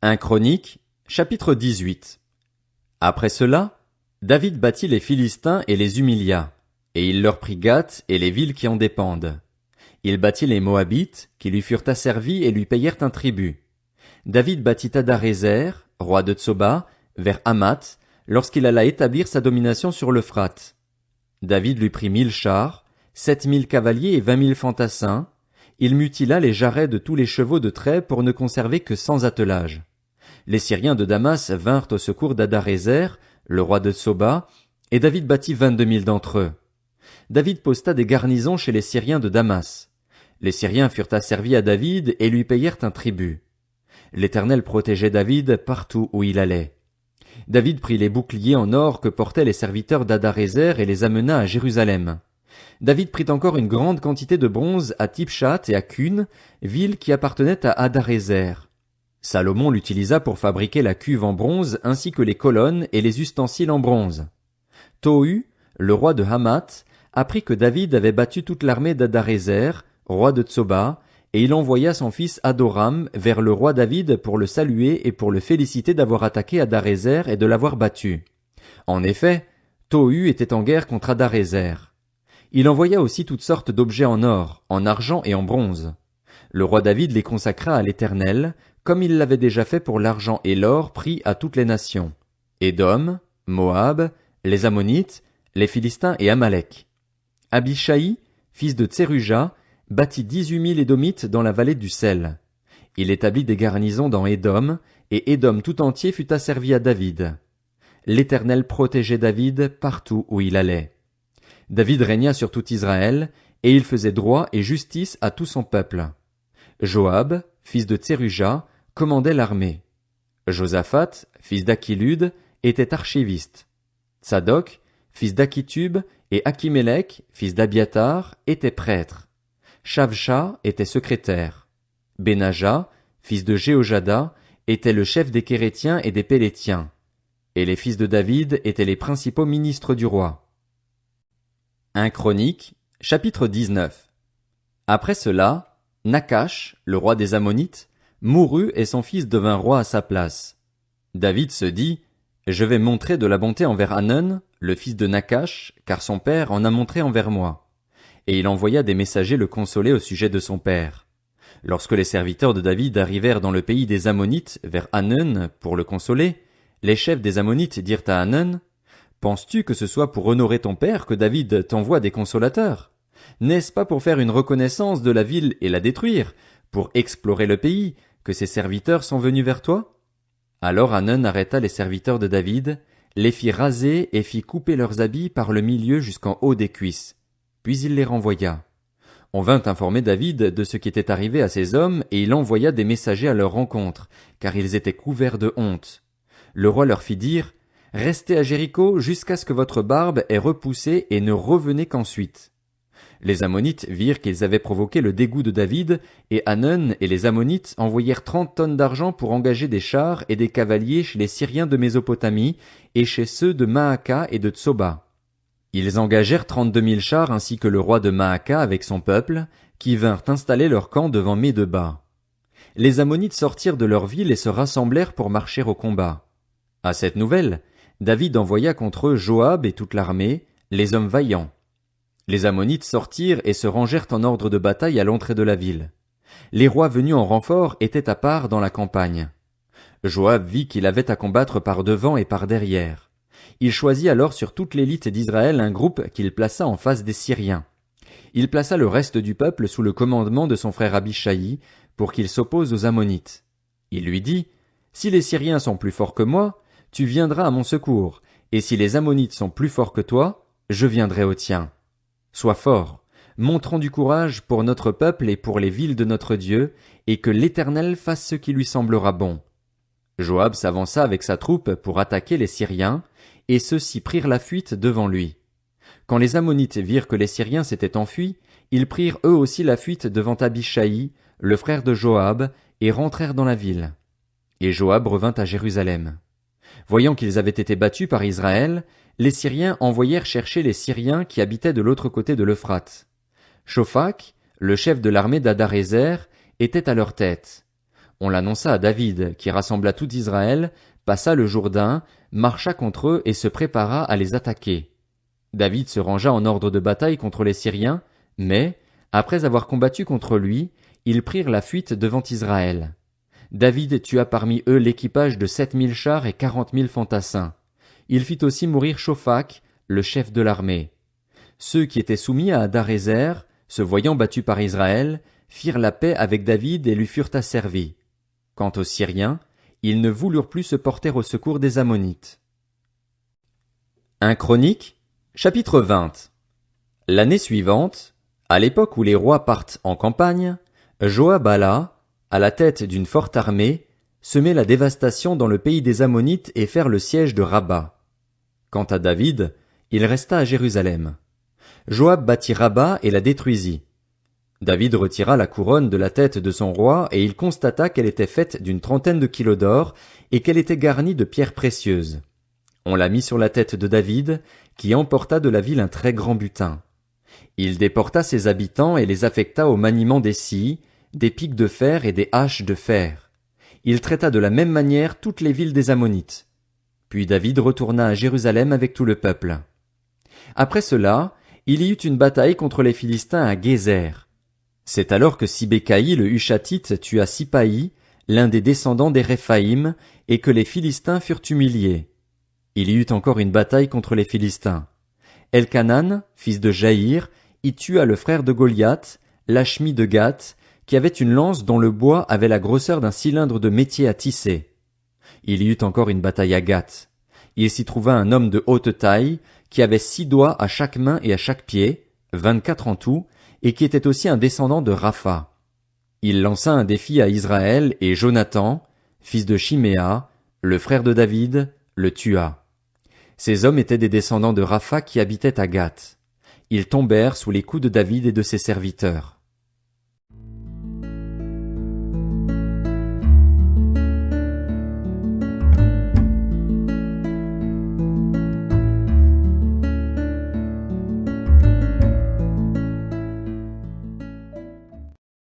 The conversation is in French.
1 Chroniques, chapitre 18. Après cela, David battit les Philistins et les humilia, et il leur prit Gath et les villes qui en dépendent. Il battit les Moabites, qui lui furent asservis et lui payèrent un tribut. David battit Hadarézer, roi de Tsoba, vers Hamath, lorsqu'il alla établir sa domination sur l'Euphrate. David lui prit 1000 chars, 7000 cavaliers et 20 000 fantassins. Il mutila les jarrets de tous les chevaux de trait pour ne conserver que 100 attelages. Les Syriens de Damas vinrent au secours d'Hadarézer, le roi de Tsoba, et David battit 22 000 d'entre eux. David posta des garnisons chez les Syriens de Damas. Les Syriens furent asservis à David et lui payèrent un tribut. L'Éternel protégeait David partout où il allait. David prit les boucliers en or que portaient les serviteurs d'Hadarézer et les amena à Jérusalem. David prit encore une grande quantité de bronze à Tipshat et à Cune, villes qui appartenaient à Hadarézer. Salomon l'utilisa pour fabriquer la cuve en bronze ainsi que les colonnes et les ustensiles en bronze. Tohu, le roi de Hamath, apprit que David avait battu toute l'armée d'Hadarézer, roi de Tsoba, et il envoya son fils Adoram vers le roi David pour le saluer et pour le féliciter d'avoir attaqué Hadarézer et de l'avoir battu. En effet, Tohu était en guerre contre Hadarézer. Il envoya aussi toutes sortes d'objets en or, en argent et en bronze. Le roi David les consacra à l'Éternel, comme il l'avait déjà fait pour l'argent et l'or pris à toutes les nations. Édom, Moab, les Ammonites, les Philistins et Amalek. Abishai, fils de Tseruja, bâtit 18 000 Édomites dans la vallée du sel. Il établit des garnisons dans Édom, et Édom tout entier fut asservi à David. L'Éternel protégeait David partout où il allait. David régna sur tout Israël, et il faisait droit et justice à tout son peuple. Joab, fils de Tseruja, commandait l'armée. Josaphat, fils d'Achilud, était archiviste. Tsadok, fils d'Achitub, et Achimélec, fils d'Abiatar, étaient prêtres. Shavsha était secrétaire. Benaja, fils de Jéhojada, était le chef des Kérétiens et des Pélétiens. Et les fils de David étaient les principaux ministres du roi. 1 Chroniques, chapitre 19. Après cela, Nakash, le roi des Ammonites, mourut et son fils devint roi à sa place. David se dit, « Je vais montrer de la bonté envers Hanun, le fils de Nakash, car son père en a montré envers moi. » Et il envoya des messagers le consoler au sujet de son père. Lorsque les serviteurs de David arrivèrent dans le pays des Ammonites, vers Hanun, pour le consoler, les chefs des Ammonites dirent à Hanun, « Penses-tu que ce soit pour honorer ton père que David t'envoie des consolateurs? N'est-ce pas pour faire une reconnaissance de la ville et la détruire, pour explorer le pays, que ces serviteurs sont venus vers toi? » Alors Hanun arrêta les serviteurs de David, les fit raser et fit couper leurs habits par le milieu jusqu'en haut des cuisses. Puis il les renvoya. On vint informer David de ce qui était arrivé à ces hommes, et il envoya des messagers à leur rencontre, car ils étaient couverts de honte. Le roi leur fit dire, « Restez à Jéricho jusqu'à ce que votre barbe ait repoussé et ne revenez qu'ensuite. » Les Ammonites virent qu'ils avaient provoqué le dégoût de David, et Hanun et les Ammonites envoyèrent 30 tonnes d'argent pour engager des chars et des cavaliers chez les Syriens de Mésopotamie et chez ceux de Maaka et de Tsoba. Ils engagèrent 32 000 chars ainsi que le roi de Maaka avec son peuple, qui vinrent installer leur camp devant Médeba. Les Ammonites sortirent de leur ville et se rassemblèrent pour marcher au combat. À cette nouvelle, David envoya contre eux Joab et toute l'armée, les hommes vaillants. Les Ammonites sortirent et se rangèrent en ordre de bataille à l'entrée de la ville. Les rois venus en renfort étaient à part dans la campagne. Joab vit qu'il avait à combattre par devant et par derrière. Il choisit alors sur toute l'élite d'Israël un groupe qu'il plaça en face des Syriens. Il plaça le reste du peuple sous le commandement de son frère Abishai pour qu'il s'oppose aux Ammonites. Il lui dit, « Si les Syriens sont plus forts que moi, tu viendras à mon secours, et si les Ammonites sont plus forts que toi, je viendrai au tien. Sois fort, montrons du courage pour notre peuple et pour les villes de notre Dieu, et que l'Éternel fasse ce qui lui semblera bon. » Joab s'avança avec sa troupe pour attaquer les Syriens, et ceux-ci prirent la fuite devant lui. Quand les Ammonites virent que les Syriens s'étaient enfuis, ils prirent eux aussi la fuite devant Abishai, le frère de Joab, et rentrèrent dans la ville. Et Joab revint à Jérusalem. Voyant qu'ils avaient été battus par Israël, les Syriens envoyèrent chercher les Syriens qui habitaient de l'autre côté de l'Euphrate. Shophak, le chef de l'armée d'Hadarézer, était à leur tête. On l'annonça à David, qui rassembla tout Israël, passa le Jourdain, marcha contre eux et se prépara à les attaquer. David se rangea en ordre de bataille contre les Syriens, mais, après avoir combattu contre lui, ils prirent la fuite devant Israël. David tua parmi eux l'équipage de 7 000 chars et 40 000 fantassins. Il fit aussi mourir Shophak, le chef de l'armée. Ceux qui étaient soumis à Hadarézer, se voyant battus par Israël, firent la paix avec David et lui furent asservis. Quant aux Syriens, ils ne voulurent plus se porter au secours des Ammonites. 1 Chroniques, chapitre 20. L'année suivante, à l'époque où les rois partent en campagne, Joab alla, à la tête d'une forte armée, semer la dévastation dans le pays des Ammonites et faire le siège de Rabba. Quant à David, il resta à Jérusalem. Joab bâtit Rabba et la détruisit. David retira la couronne de la tête de son roi et il constata qu'elle était faite d'une 30aine de kilos d'or et qu'elle était garnie de pierres précieuses. On la mit sur la tête de David, qui emporta de la ville un très grand butin. Il déporta ses habitants et les affecta au maniement des scies, des pics de fer et des haches de fer. Il traita de la même manière toutes les villes des Ammonites. Puis David retourna à Jérusalem avec tout le peuple. Après cela, il y eut une bataille contre les Philistins à Gézer. C'est alors que Sibécaï le Hushatite tua Sipaï, l'un des descendants des Réphaïm, et que les Philistins furent humiliés. Il y eut encore une bataille contre les Philistins. Elkanan, fils de Jaïr, y tua le frère de Goliath, Lachmi de Gath, qui avait une lance dont le bois avait la grosseur d'un cylindre de métier à tisser. Il y eut encore une bataille à Gath. Il s'y trouva un homme de haute taille, qui avait 6 doigts à chaque main et à chaque pied, 24 en tout, et qui était aussi un descendant de Rapha. Il lança un défi à Israël et Jonathan, fils de Chiméa, le frère de David, le tua. Ces hommes étaient des descendants de Rapha qui habitaient à Gath. Ils tombèrent sous les coups de David et de ses serviteurs.